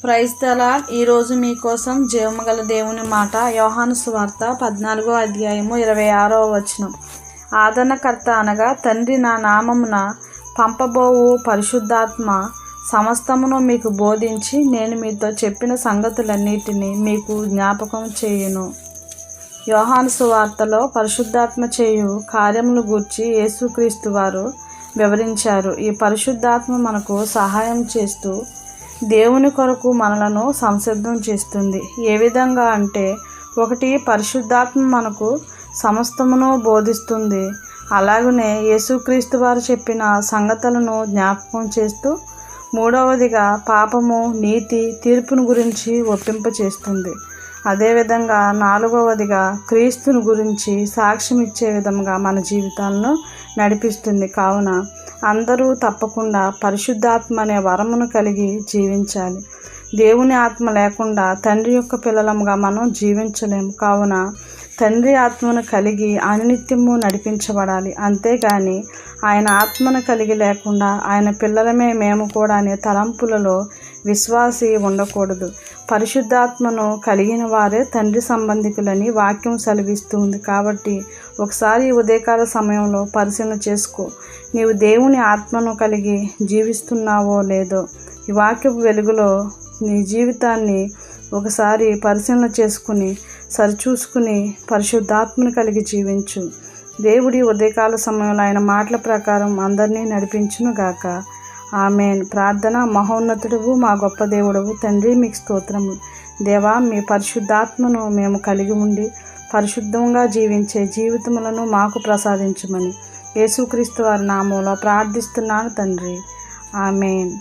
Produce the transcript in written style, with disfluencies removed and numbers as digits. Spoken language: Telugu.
Praise the lord. ఈరోజు మీకోసం జీవముగల దేవుని మాట. యోహాను సువార్త 14వ అధ్యాయము 26వ వచనం. ఆదరణకర్త అనగా తండ్రి నా నామమున పంపబోవు పరిశుద్ధాత్మ సమస్తమును మీకు బోధించి నేను మీతో చెప్పిన సంగతులన్నిటినీ మీకు జ్ఞాపకం చేయును. యోహాను సువార్తలో పరిశుద్ధాత్మ చేయు కార్యములు గూర్చి యేసుక్రీస్తు వారు వివరించారు. ఈ పరిశుద్ధాత్మ మనకు సహాయం చేస్తూ దేవుని కొరకు మనలను సంసిద్ధం చేస్తుంది. ఏ విధంగా అంటే, ఒకటి, పరిశుద్ధాత్మ మనకు సమస్తమును బోధిస్తుంది. అలాగనే యేసుక్రీస్తు వారు చెప్పిన సంగతులను జ్ఞాపకం చేస్తూ, మూడవదిగా పాపము, నీతి, తీర్పును గురించి ఒప్పింపచేస్తుంది. అదేవిధంగా నాలుగవదిగా క్రీస్తుని గురించి సాక్ష్యం ఇచ్చే విధంగా మన జీవితాలను నడిపిస్తుంది. కావున అందరూ తప్పకుండా పరిశుద్ధాత్మ అనే వరమును కలిగి జీవించాలి. దేవుని ఆత్మ లేకుండా తండ్రి యొక్క పిల్లలముగా మనం జీవించలేము. కావున తండ్రి ఆత్మను కలిగి అనునిత్యము నడిపించబడాలి. అంతేగాని ఆయన ఆత్మను కలిగి లేకుండా ఆయన పిల్లలమే మేము కూడా అనే తలంపులలో విశ్వాసి ఉండకూడదు. పరిశుద్ధాత్మను కలిగిన వారే తండ్రి సంబంధికులని వాక్యం సెలవిస్తుంది. కాబట్టి ఒకసారి ఉదయకాల సమయంలో పరిశీలన చేసుకో. నీవు దేవుని ఆత్మను కలిగి జీవిస్తున్నావో లేదో. ఈ వాక్యపు వెలుగులో నీ జీవితాన్ని ఒకసారి పరిశీలన చేసుకుని సరిచూసుకుని పరిశుద్ధాత్మను కలిగి జీవించు. దేవుడి ఉదయకాల సమయంలో ఆయన మాటల ప్రకారం అందరినీ నడిపించును గాక. ఆమేన్. ప్రార్థన. మహోన్నతుడువు మా గొప్ప దేవుడవు తండ్రి, మీకు స్తోత్రము. దేవా, మీ పరిశుద్ధాత్మను మేము కలిగి ఉండి పరిశుద్ధంగా జీవించే జీవితములను మాకు ప్రసాదించమని యేసుక్రీస్తు వారి నామములో ప్రార్థిస్తున్నాను తండ్రి. ఆమేన్.